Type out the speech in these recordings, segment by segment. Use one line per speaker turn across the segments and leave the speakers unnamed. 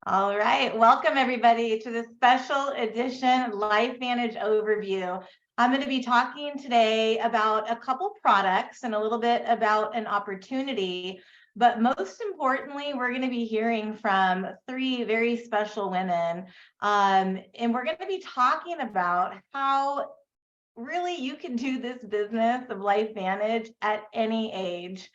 All right, welcome everybody to the special edition LifeVantage overview. I'm going to be talking today about a couple products and a little bit about an opportunity, but most importantly, we're going to be hearing from three very special women, and we're going to be talking about how really you can do this business of LifeVantage at any age.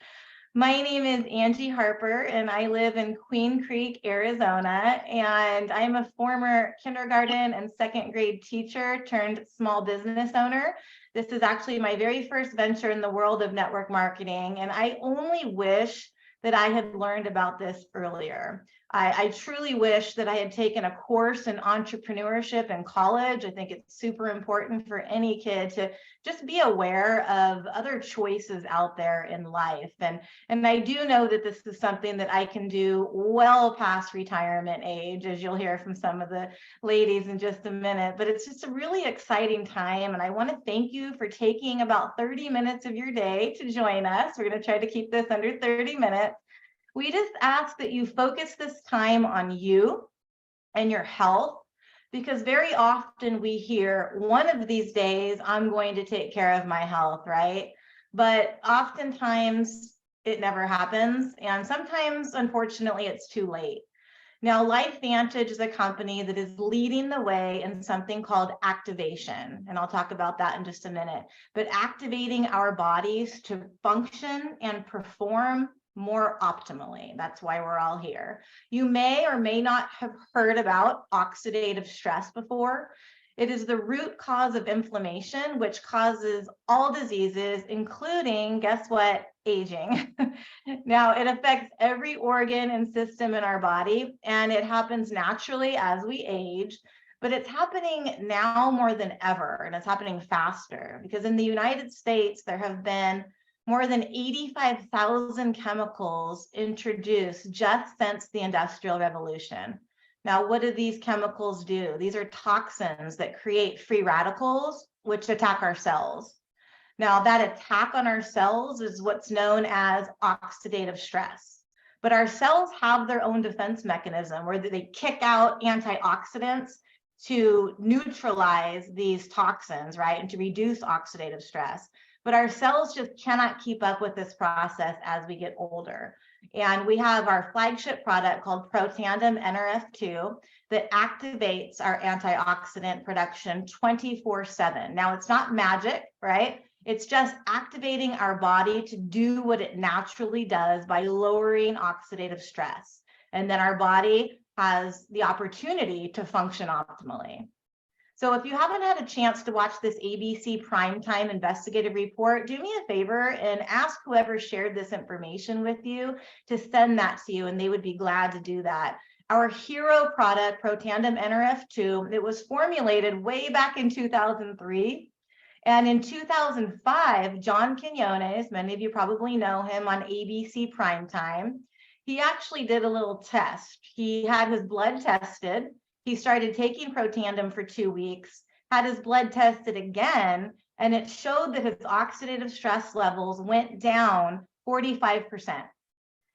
My name is Angie Harper, and I live in Queen Creek, Arizona, and I'm a former kindergarten and second grade teacher turned small business owner. This is actually my very first venture in the world of network marketing, and I only wish that I had learned about this earlier. I truly wish that I had taken a course in entrepreneurship in college. I think it's super important for any kid to just be aware of other choices out there in life. And I do know that this is something that I can do well past retirement age, as you'll hear from some of the ladies in just a minute. But it's just a really exciting time. And I want to thank you for taking about 30 minutes of your day to join us. We're going to try to keep this under 30 minutes. We just ask that you focus this time on you and your health, because very often we hear, one of these days, I'm going to take care of my health, right? But oftentimes it never happens. And sometimes, unfortunately, it's too late. Now, LifeVantage is a company that is leading the way in something called activation. And I'll talk about that in just a minute. But activating our bodies to function and perform more optimally. That's why we're all here. You may or may not have heard about oxidative stress before. It is the root cause of inflammation, which causes all diseases, including, guess what, aging. Now, it affects every organ and system in our body, and it happens naturally as we age. But it's happening now more than ever, and it's happening faster, because in the United States, there have been more than 85,000 chemicals introduced just since the Industrial Revolution. Now, what do these chemicals do? These are toxins that create free radicals, which attack our cells. Now, that attack on our cells is what's known as oxidative stress. But our cells have their own defense mechanism where they kick out antioxidants to neutralize these toxins, right? And to reduce oxidative stress. But our cells just cannot keep up with this process as we get older. And we have our flagship product called Protandim NRF2 that activates our antioxidant production 24/7. Now, it's not magic, right? It's just activating our body to do what it naturally does by lowering oxidative stress. And then our body has the opportunity to function optimally. So if you haven't had a chance to watch this ABC Primetime Investigative Report, do me a favor and ask whoever shared this information with you to send that to you, and they would be glad to do that. Our hero product, Protandim NRF2, it was formulated way back in 2003. And in 2005, John Quinones, many of you probably know him on ABC Primetime, he actually did a little test. He had his blood tested. He started taking Protandim for 2 weeks, had his blood tested again, and it showed that his oxidative stress levels went down 45%.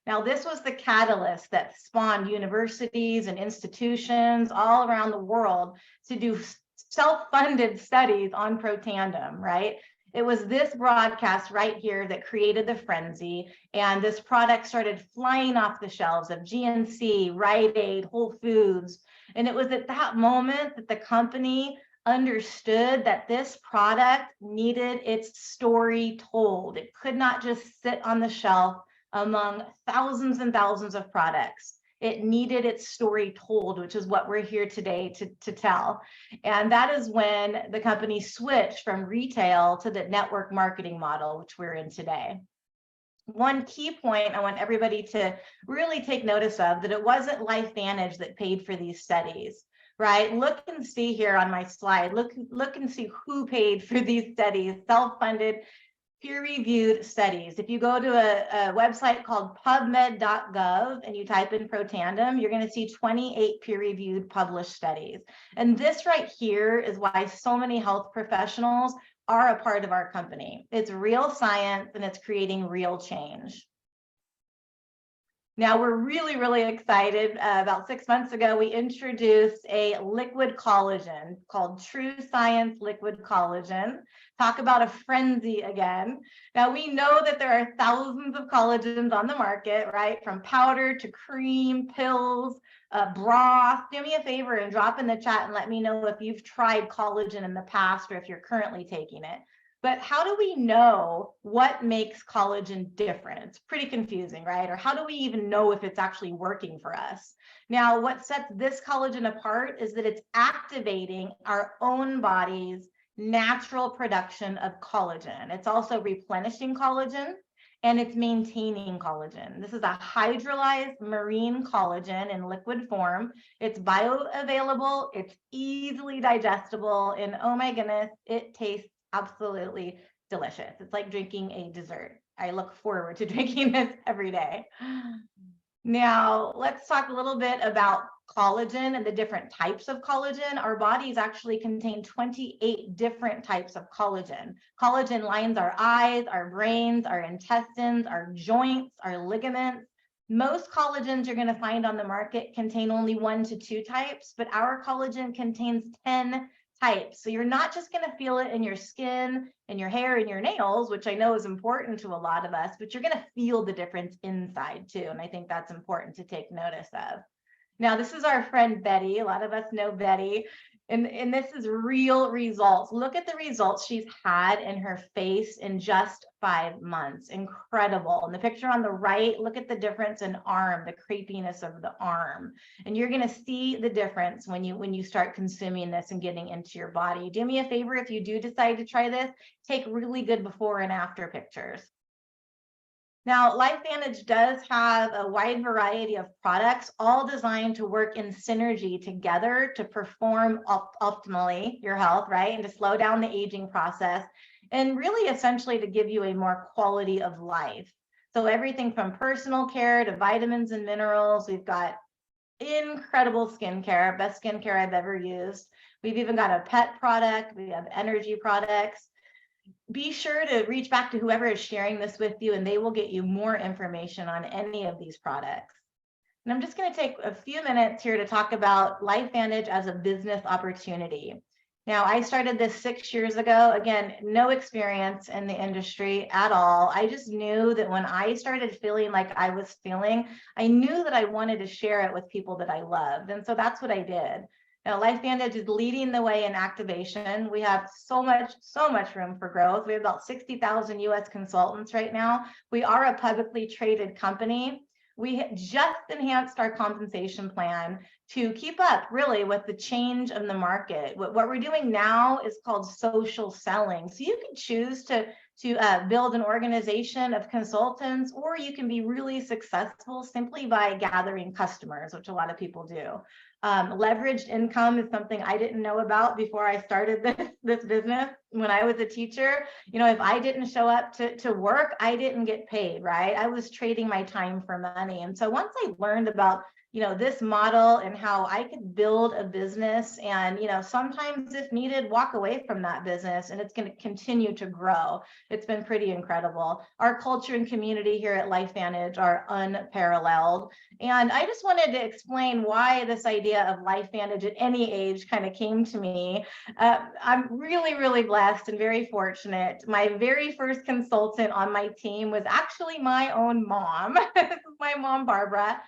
Now, this was the catalyst that spawned universities and institutions all around the world to do self-funded studies on Protandim, right? It was this broadcast right here that created the frenzy, and this product started flying off the shelves of GNC, Rite Aid, Whole Foods. And it was at that moment that the company understood that this product needed its story told. It could not just sit on the shelf among thousands and thousands of products. It needed its story told, which is what we're here today to tell. And that is when the company switched from retail to the network marketing model, which we're in today. One key point I want everybody to really take notice of, that it wasn't LifeVantage that paid for these studies, right? Look and see here on my slide, look and see who paid for these studies, self-funded, peer-reviewed studies. If you go to a website called pubmed.gov and you type in Protandim, you're going to see 28 peer-reviewed published studies. And this right here is why so many health professionals are a part of our company. It's real science and it's creating real change. Now we're really, really excited. About 6 months ago, we introduced a liquid collagen called True Science Liquid Collagen. Talk about a frenzy again. Now we know that there are thousands of collagens on the market, right? From powder to cream, pills, broth. Do me a favor and drop in the chat and let me know if you've tried collagen in the past or if you're currently taking it. But how do we know what makes collagen different? It's pretty confusing, right? Or how do we even know if it's actually working for us? Now, what sets this collagen apart is that it's activating our own body's natural production of collagen. It's also replenishing collagen and it's maintaining collagen. This is a hydrolyzed marine collagen in liquid form. It's bioavailable, it's easily digestible, and oh my goodness, it tastes absolutely delicious. It's like drinking a dessert. I look forward to drinking this every day. Now, let's talk a little bit about collagen and the different types of collagen. Our bodies actually contain 28 different types of collagen. Collagen lines our eyes, our brains, our intestines, our joints, our ligaments. Most collagens you're going to find on the market contain only 1 to 2 types, but our collagen contains 10 types. So you're not just going to feel it in your skin, in your hair, and your nails, which I know is important to a lot of us, but you're going to feel the difference inside too. And I think that's important to take notice of. Now, this is our friend Betty. A lot of us know Betty. And this is real results. Look at the results she's had in her face in just 5 months. Incredible. And the picture on the right, look at the difference in arm, the crepiness of the arm. And you're going to see the difference when you start consuming this and getting into your body. Do me a favor, if you do decide to try this, take really good before and after pictures. Now, LifeVantage does have a wide variety of products, all designed to work in synergy together to perform optimally your health, right? And to slow down the aging process and really essentially to give you a more quality of life. So everything from personal care to vitamins and minerals. We've got incredible skincare, best skincare I've ever used. We've even got a pet product. We have energy products. Be sure to reach back to whoever is sharing this with you, and they will get you more information on any of these products. And I'm just going to take a few minutes here to talk about LifeVantage as a business opportunity. Now, I started this 6 years ago. Again, no experience in the industry at all. I just knew that when I started feeling like I was feeling, I knew that I wanted to share it with people that I loved. And so that's what I did. Now, LifeVantage is leading the way in activation. We have so much room for growth. We have about 60,000 US consultants right now. We are a publicly traded company. We just enhanced our compensation plan to keep up really with the change of the market. What we're doing now is called social selling. So you can choose to build an organization of consultants, or you can be really successful simply by gathering customers, which a lot of people do. Leveraged income is something I didn't know about before I started this business. When I was a teacher, if I didn't show up to work, I didn't get paid, right? I was trading my time for money. And so once I learned about this model and how I could build a business and, sometimes if needed, walk away from that business, and it's going to continue to grow. It's been pretty incredible. Our culture and community here at LifeVantage are unparalleled. And I just wanted to explain why this idea of LifeVantage at any age kind of came to me. I'm really, really blessed and very fortunate. My very first consultant on my team was actually my own mom. This is my mom, Barbara.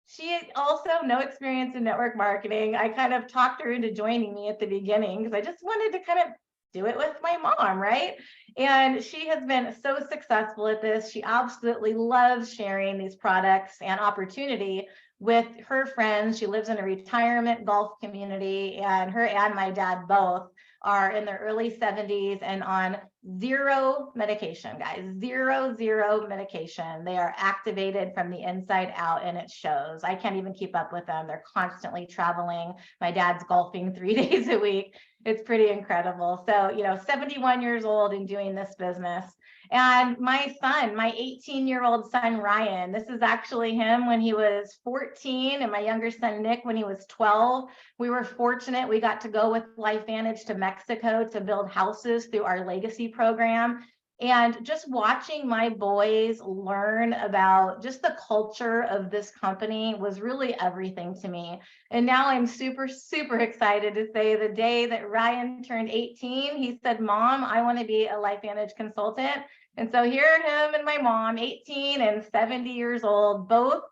She also no experience in network marketing. I kind of talked her into joining me at the beginning because I just wanted to kind of do it with my mom, right? And she has been so successful at this. She absolutely loves sharing these products and opportunity with her friends. She lives in a retirement golf community, and her and my dad both are in their early 70s and on zero medication, guys. Zero medication. They are activated from the inside out, and it shows. I can't even keep up with them. They're constantly traveling. My dad's golfing 3 days a week. It's pretty incredible. So, 71 years old and doing this business. And my son, my 18-year-old son, Ryan, this is actually him when he was 14, and my younger son, Nick, when he was 12. We were fortunate. We got to go with LifeVantage to Mexico to build houses through our legacy program. And just watching my boys learn about just the culture of this company was really everything to me. And now I'm super, super excited to say the day that Ryan turned 18, he said, Mom, I want to be a LifeVantage consultant. And so here are him and my mom, 18 and 70 years old, both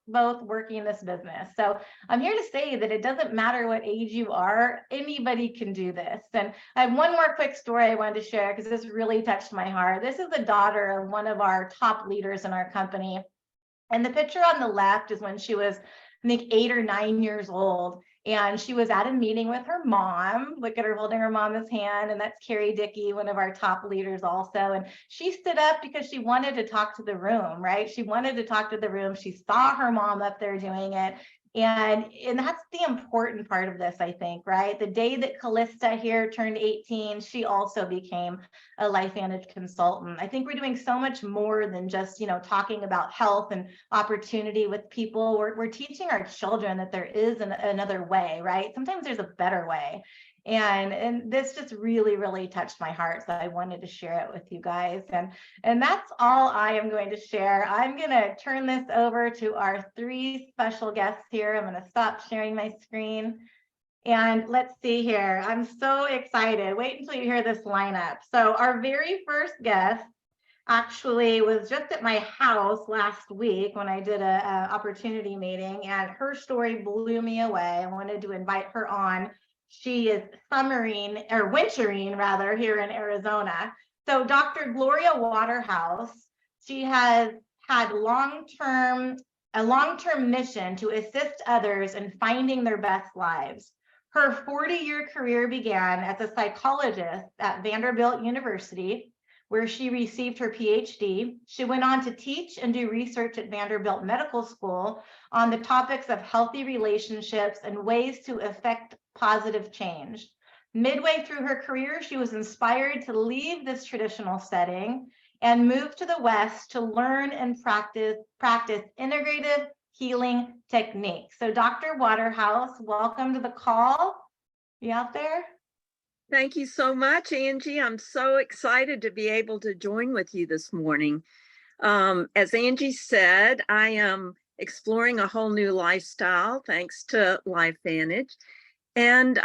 working this business. So I'm here to say that it doesn't matter what age you are, anybody can do this. And I have one more quick story I wanted to share because this really touched my heart. This is the daughter of one of our top leaders in our company. And the picture on the left is when she was, I think, 8 or 9 years old. And she was at a meeting with her mom. Look at her holding her mama's hand. And that's Carrie Dickey, one of our top leaders also. And she stood up because she wanted to talk to the room, right? She wanted to talk to the room. She saw her mom up there doing it. And that's the important part of this, I think, right? The day that Callista here turned 18, she also became a LifeVantage consultant. I think we're doing so much more than just, talking about health and opportunity with people. We're teaching our children that there is another way, right? Sometimes there's a better way. And this just really, really touched my heart. So I wanted to share it with you guys. And that's all I am going to share. I'm going to turn this over to our 3 special guests here. I'm going to stop sharing my screen. And let's see here. I'm so excited. Wait until you hear this lineup. So our very first guest actually was just at my house last week when I did a opportunity meeting, and her story blew me away. I wanted to invite her on. She is wintering rather here in Arizona. So Dr. Gloria Waterhouse, she has had a long-term mission to assist others in finding their best lives. Her 40-year career began as a psychologist at Vanderbilt University, where she received her PhD. She went on to teach and do research at Vanderbilt Medical School on the topics of healthy relationships and ways to affect positive change. Midway through her career, she was inspired to leave this traditional setting and move to the West to learn and practice integrative healing techniques. So Dr. Waterhouse, welcome to the call. You out there?
Thank you so much, Angie. I'm so excited to be able to join with you this morning. As Angie said, I am exploring a whole new lifestyle thanks to LifeVantage. And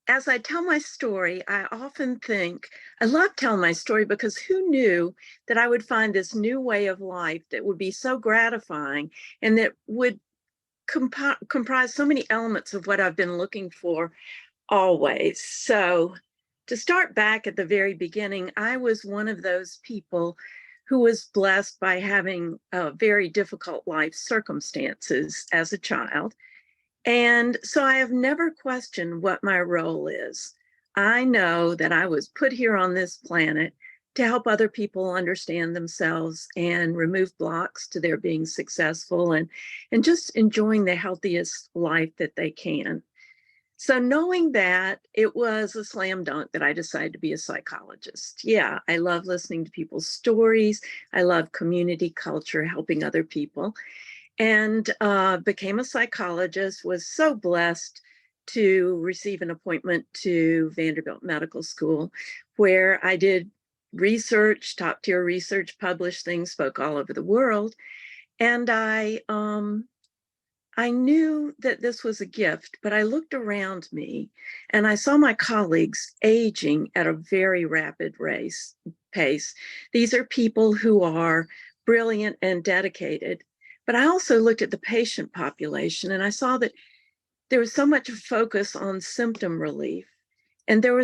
as I tell my story, I often think, I love telling my story because who knew that I would find this new way of life that would be so gratifying and that would comprise so many elements of what I've been looking for always. So to start back at the very beginning, I was one of those people who was blessed by having very difficult life circumstances as a child. And so I have never questioned what my role is. I know that I was put here on this planet to help other people understand themselves and remove blocks to their being successful and just enjoying the healthiest life that they can. So knowing that, it was a slam dunk that I decided to be a psychologist. Yeah, I love listening to people's stories. I love community culture, helping other people. And became a psychologist, was so blessed to receive an appointment to Vanderbilt Medical School, where I did research, top tier research, published things, spoke all over the world. And I knew that this was a gift, but I looked around me and I saw my colleagues aging at a very rapid pace. These are people who are brilliant and dedicated. But I also looked at the patient population and I saw that there was so much focus on symptom relief. And there were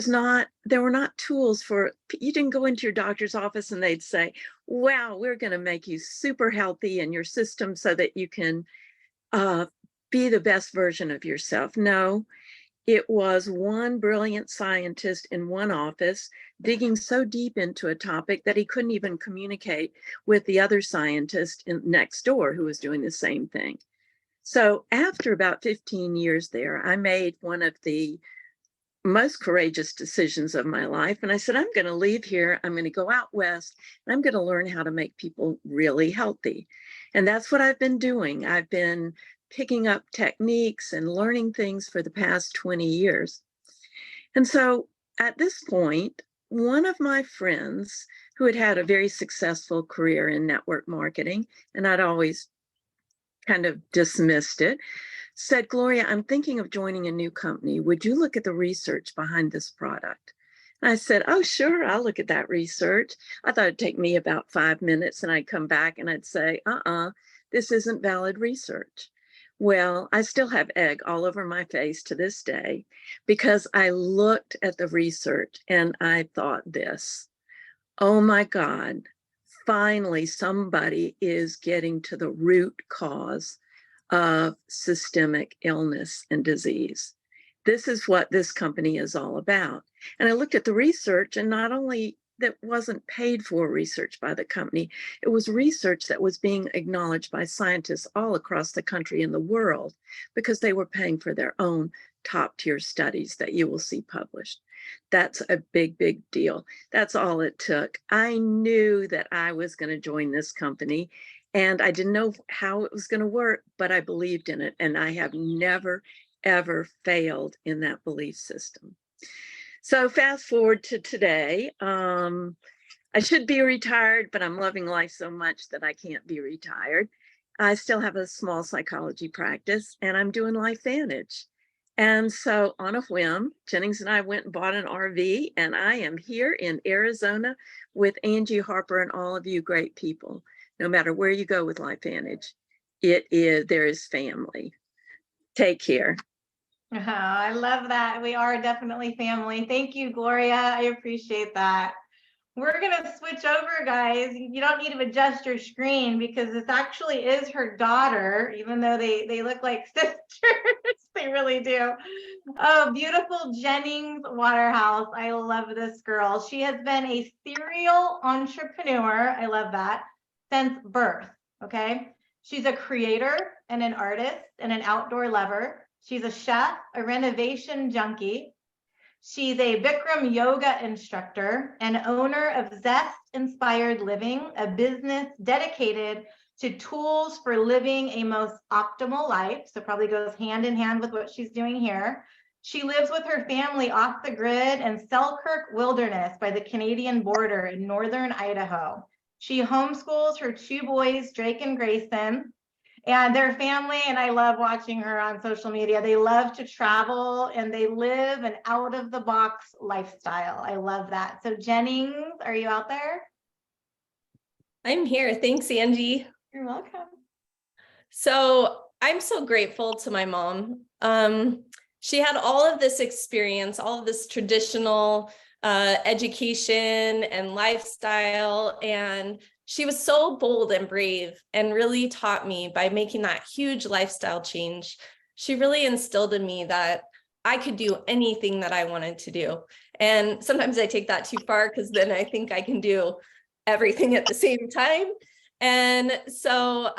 not tools for, you didn't go into your doctor's office and they'd say, wow, we're going to make you super healthy in your system so that you can be the best version of yourself. No, it was one brilliant scientist in one office digging so deep into a topic that he couldn't even communicate with the other scientist next door who was doing the same thing. So after about 15 years there, I made one of the most courageous decisions of my life. And I said, I'm going to leave here. I'm going to go out west and I'm going to learn how to make people really healthy. And that's what I've been doing. I've been picking up techniques and learning things for the past 20 years. And so at this point, one of my friends who had had a very successful career in network marketing, and I'd always kind of dismissed it, said, Gloria, I'm thinking of joining a new company. Would you look at the research behind this product? And I said, oh, sure, I'll look at that research. I thought it'd take me about 5 minutes and I'd come back and I'd say, this isn't valid research. Well, I still have egg all over my face to this day because I looked at the research and I thought this, oh my God, finally somebody is getting to the root cause of systemic illness and disease. This is what this company is all about. And I looked at the research, and not only that wasn't paid for research by the company, it was research that was being acknowledged by scientists all across the country and the world because they were paying for their own top tier studies that you will see published. That's a big, big deal. That's all it took. I knew that I was going to join this company, and I didn't know how it was going to work, but I believed in it. And I have never, ever failed in that belief system. So fast forward to today. I should be retired, but I'm loving life so much that I can't be retired. I still have a small psychology practice, and I'm doing LifeVantage. And so on a whim, Jennings and I went and bought an RV, and I am here in Arizona with Angie Harper and all of you great people. No matter where you go with LifeVantage, there is family. Take care.
Oh, I love that. We are definitely family. Thank you, Gloria. I appreciate that. We're going to switch over, guys. You don't need to adjust your screen because this actually is her daughter, even though they look like sisters. They really do. Oh, beautiful Jennings Waterhouse. I love this girl. She has been a serial entrepreneur. I love that. Since birth. Okay. She's a creator and an artist and an outdoor lover. She's a chef, a renovation junkie. She's a Bikram yoga instructor and owner of Zest Inspired Living, a business dedicated to tools for living a most optimal life. So probably goes hand in hand with what she's doing here. She lives with her family off the grid in Selkirk Wilderness by the Canadian border in northern Idaho. She homeschools her 2 boys, Drake and Grayson, and their family, and I love watching her on social media. They love to travel and they live an out of the box lifestyle. I love that. So Jennings, are you out there?
I'm here. Thanks, Angie.
You're welcome.
So I'm so grateful to my mom. She had all of this experience, all of this traditional education and lifestyle, and she was so bold and brave and really taught me by making that huge lifestyle change. She really instilled in me that I could do anything that I wanted to do. And sometimes I take that too far because then I think I can do everything at the same time. And so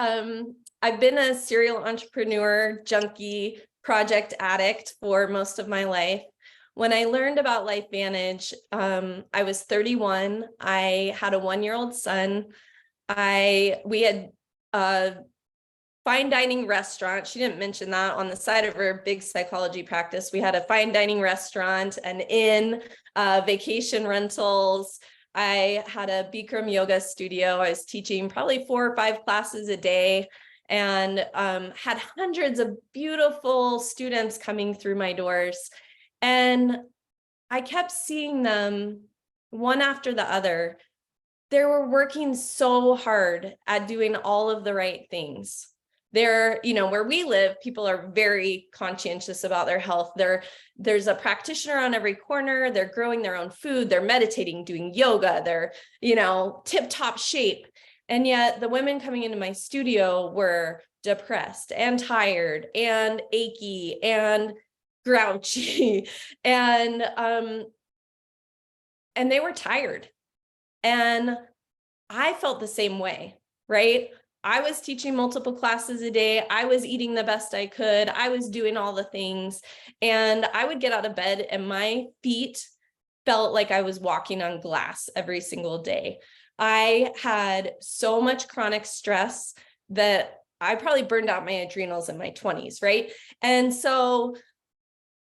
I've been a serial entrepreneur, junkie, project addict for most of my life. When I learned about LifeVantage, I was 31. I had a 1-year-old son. We had a fine dining restaurant. She didn't mention that on the side of her big psychology practice. We had a fine dining restaurant, an inn, vacation rentals. I had a Bikram yoga studio. I was teaching probably 4 or 5 classes a day, and had hundreds of beautiful students coming through my doors. And I kept seeing them one after the other. They were working so hard at doing all of the right things. They're, where we live, people are very conscientious about their health. There's a practitioner on every corner. They're growing their own food. They're meditating, doing yoga. They're, tip-top shape. And yet the women coming into my studio were depressed and tired and achy and grouchy, and they were tired. And I felt the same way, right? I was teaching multiple classes a day. I was eating the best I could. I was doing all the things. And I would get out of bed and my feet felt like I was walking on glass every single day. I had so much chronic stress that I probably burned out my adrenals in my 20s, right? And so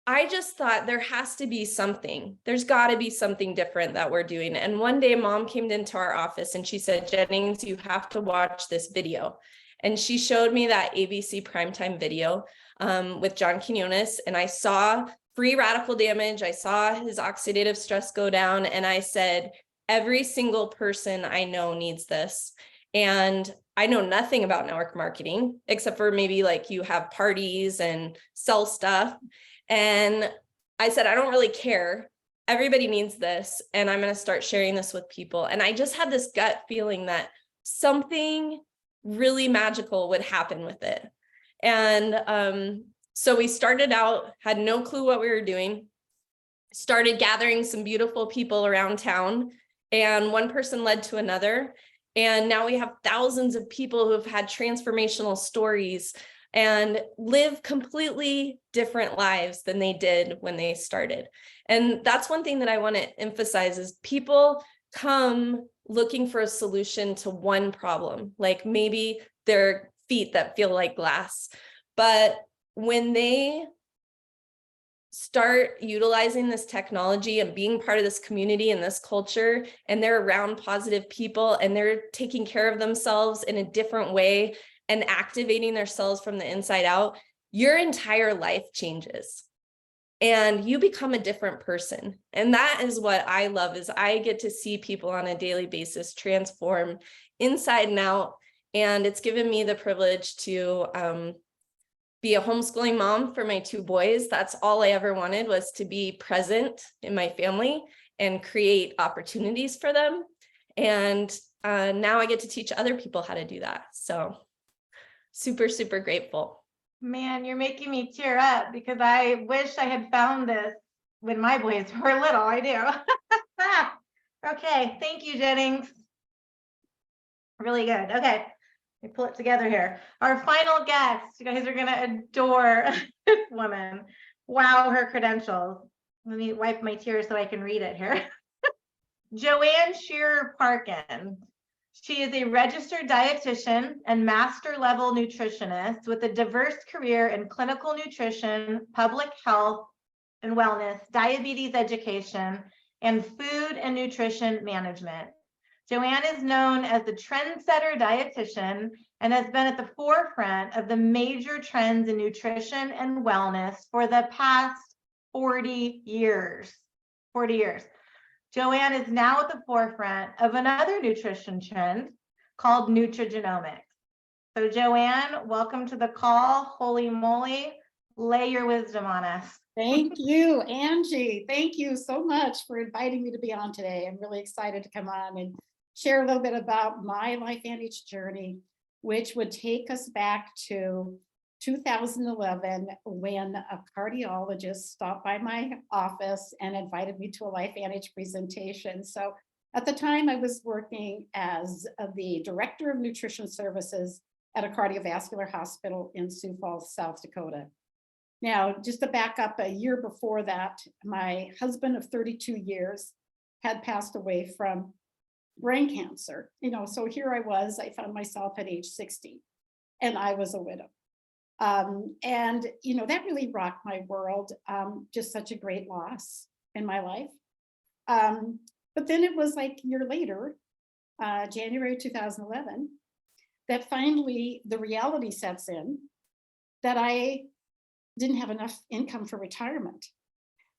I just thought there has to be something. There's got to be something different that we're doing. And one day mom came into our office and she said, Jennings, you have to watch this video. And she showed me that ABC primetime video with John Quinones. And I saw free radical damage. I saw his oxidative stress go down. And I said, every single person I know needs this. And I know nothing about network marketing, except for maybe like you have parties and sell stuff. And I said, I don't really care. Everybody needs this. And I'm going to start sharing this with people. And I just had this gut feeling that something really magical would happen with it. And so we started out, had no clue what we were doing, started gathering some beautiful people around town, and one person led to another. And now we have thousands of people who have had transformational stories and live completely different lives than they did when they started. And that's one thing that I want to emphasize is people come looking for a solution to one problem, like maybe their feet that feel like glass. But when they start utilizing this technology and being part of this community and this culture, and they're around positive people and they're taking care of themselves in a different way and activating themselves from the inside out, your entire life changes and you become a different person. And that is what I love, is I get to see people on a daily basis transform inside and out. And it's given me the privilege to be a homeschooling mom for my 2 boys. That's all I ever wanted, was to be present in my family and create opportunities for them. And now I get to teach other people how to do that. So super, super grateful.
Man, you're making me tear up because I wish I had found this when my boys were little. I do. Okay, thank you, Jennings. Really good. Okay, let me pull it together here. Our final guest, you guys are gonna adore this woman. Wow, her credentials. Let me wipe my tears so I can read it here. Joanne Parkin. She is a registered dietitian and master level nutritionist with a diverse career in clinical nutrition, public health and wellness, diabetes education, and food and nutrition management. Joanne is known as the trendsetter dietitian and has been at the forefront of the major trends in nutrition and wellness for the past 40 years. 40 years. Joanne is now at the forefront of another nutrition trend called nutrigenomics. So Joanne, welcome to the call. Holy moly, lay your wisdom on us.
Thank you, Angie. Thank you so much for inviting me to be on today. I'm really excited to come on and share a little bit about my LifeVantage journey, which would take us back to 2011 when a cardiologist stopped by my office and invited me to a LifeVantage presentation. So at the time I was working as the director of nutrition services at a cardiovascular hospital in Sioux Falls, South Dakota. Now, just to back up, a year before that, my husband of 32 years had passed away from brain cancer. So here I was, I found myself at age 60 and I was a widow. And that really rocked my world. Just such a great loss in my life. But then it was like a year later, January 2011, that finally the reality sets in that I didn't have enough income for retirement.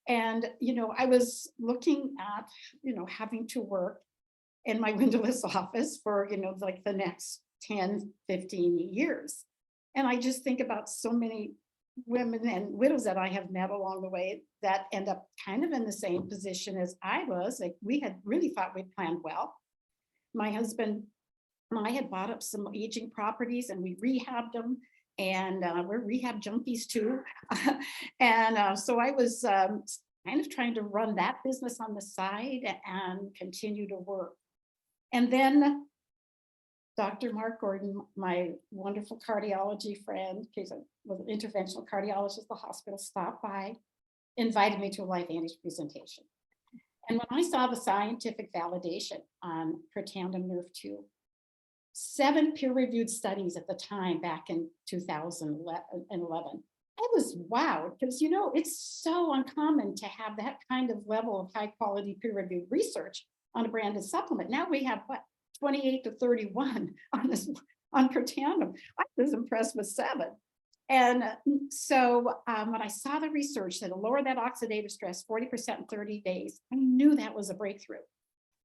And, I was looking at, having to work in my windowless office for, like the next 10, 15 years. And I just think about so many women and widows that I have met along the way that end up kind of in the same position as I was. Like, we had really thought we'd planned well. My husband and I had bought up some aging properties and we rehabbed them. And we're rehab junkies too. And so I was kind of trying to run that business on the side and continue to work. And then Dr. Mark Gordon, my wonderful cardiology friend, he's was an interventional cardiologist at the hospital, stopped by, invited me to a LifeVantage presentation. And when I saw the scientific validation on Protandim Nerve 2, 7 peer-reviewed studies at the time back in 2011, I was wowed because, it's so uncommon to have that kind of level of high quality peer reviewed research on a branded supplement. Now we have what, 28 to 31 on this on Protandim. I was impressed with 7. And so when I saw the research that lower that oxidative stress 40% in 30 days, I knew that was a breakthrough.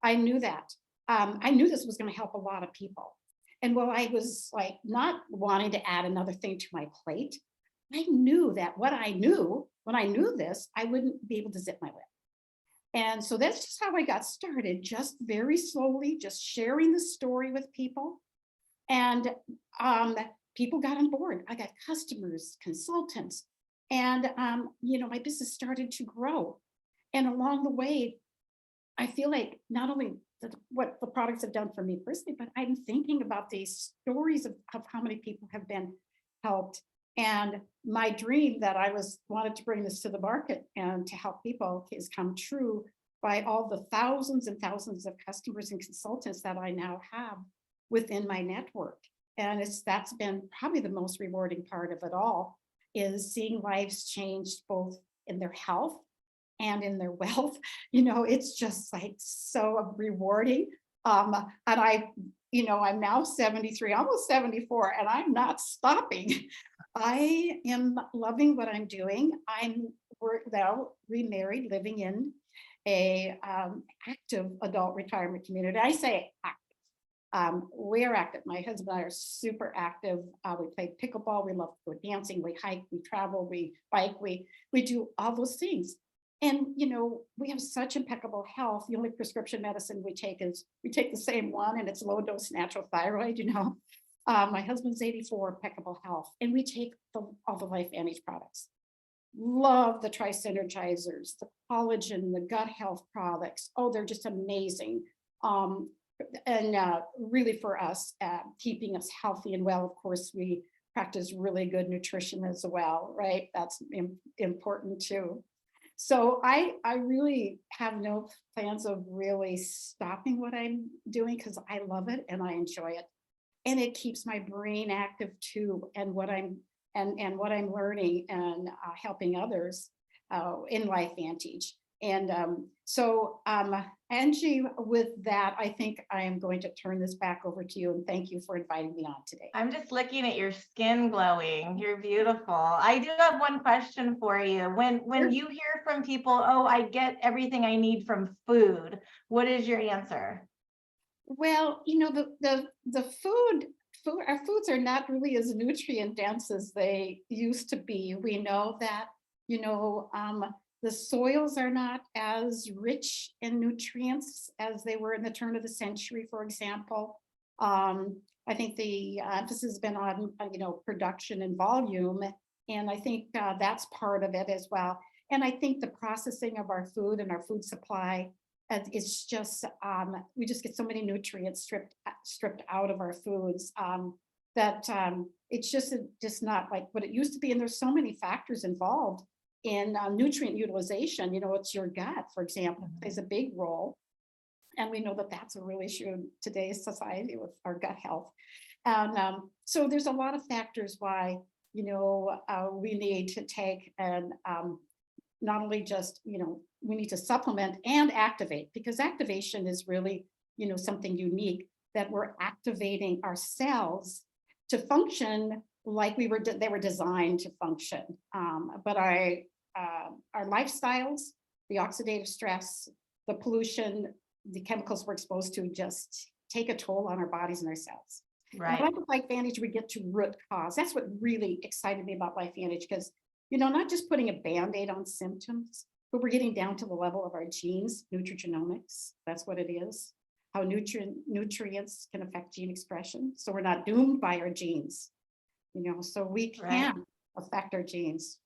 I knew that. I knew this was going to help a lot of people. And while I was like not wanting to add another thing to my plate, I knew that when I knew this, I wouldn't be able to zip my lip. And so that's just how I got started, just very slowly, just sharing the story with people. And people got on board. I got customers, consultants, and my business started to grow. And along the way, I feel like not only what the products have done for me personally, but I'm thinking about these stories of how many people have been helped. And my dream that I wanted to bring this to the market and to help people has come true by all the thousands and thousands of customers and consultants that I now have within my network. And that's been probably the most rewarding part of it all, is seeing lives changed both in their health and in their wealth. It's just like so rewarding. And I'm now 73, almost 74, and I'm not stopping. I am loving what I'm doing. We're now remarried, living in a active adult retirement community. I say active. We're active. My husband and I are super active. We play pickleball. We love to go dancing. We hike. We travel. We bike. We do all those things. And we have such impeccable health. The only prescription medicine we take the same one, and it's low dose natural thyroid. My husband's 84, impeccable health, and we take all the LifeVantage products. Love the Tri-Synergizers, the collagen, the gut health products. Oh, they're just amazing. And really for us, keeping us healthy and well. Of course, we practice really good nutrition as well, right? That's important too. So I really have no plans of really stopping what I'm doing, because I love it and I enjoy it. And it keeps my brain active too, and what I'm learning and helping others in LifeVantage. And so Angie, with that, I think I am going to turn this back over to you, and thank you for inviting me on today.
I'm just looking at your skin glowing. You're beautiful. I do have one question for you. When
Sure.
you hear from people, oh, I get everything I need from food, what is your answer?
Well, the food, our foods are not really as nutrient dense as they used to be. We know that, the soils are not as rich in nutrients as they were in the turn of the century, for example. I think the emphasis has been on, production and volume. And I think that's part of it as well. And I think the processing of our food and our food supply, it's just, we just get so many nutrients stripped out of our foods that it's just not like what it used to be. And there's so many factors involved in nutrient utilization. It's your gut, for example, plays a big role. And we know that that's a real issue in today's society with our gut health. And so there's a lot of factors why, we need to take and not only just, we need to supplement and activate, because activation is really, something unique, that we're activating our cells to function like they were designed to function. But our lifestyles, the oxidative stress, the pollution, the chemicals we're exposed to just take a toll on our bodies and our cells.
Right.
And with LifeVantage, we get to root cause. That's what really excited me about LifeVantage, because not just putting a Band-Aid on symptoms, but we're getting down to the level of our genes, nutrigenomics. That's what it is. How nutrients can affect gene expression. So we're not doomed by our genes, so we can affect our genes.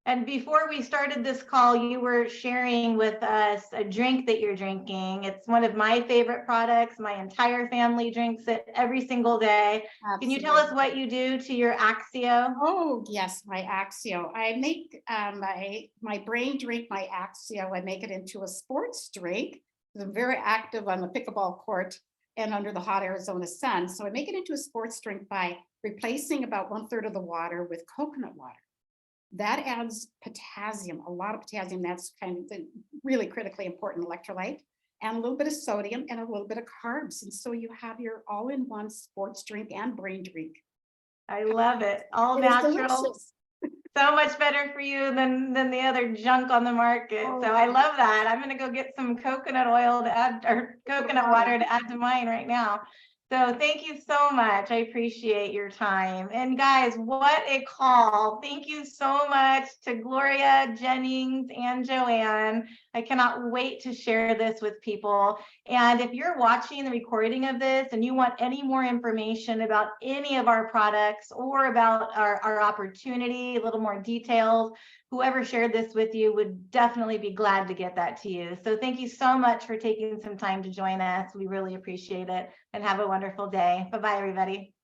And before we started this call, you were sharing with us a drink that you're drinking. It's one of my favorite products. My entire family drinks it every single day.
Absolutely.
Can you tell us what you do to your Axio?
Oh, yes, my Axio. I make my brain drink, my Axio. I make it into a sports drink. I'm very active on the pickleball court and under the hot Arizona sun. So I make it into a sports drink by replacing about 1/3 of the water with coconut water. That adds potassium, a lot of potassium. That's kind of the really critically important electrolyte, and a little bit of sodium and a little bit of carbs. And so you have your all-in-one sports drink and brain drink.
I love it. All
It is
natural.
delicious.
So much better for you than the other junk on the market. So I love that. I'm gonna go get some coconut oil to add, or coconut water to add to mine right now. So thank you so much. I appreciate your time. And guys, what a call. Thank you so much to Gloria, Jennings, and Joanne. I cannot wait to share this with people. And if you're watching the recording of this and you want any more information about any of our products or about our opportunity, a little more details, whoever shared this with you would definitely be glad to get that to you. So thank you so much for taking some time to join us. We really appreciate it, and have a wonderful day. Bye-bye, everybody.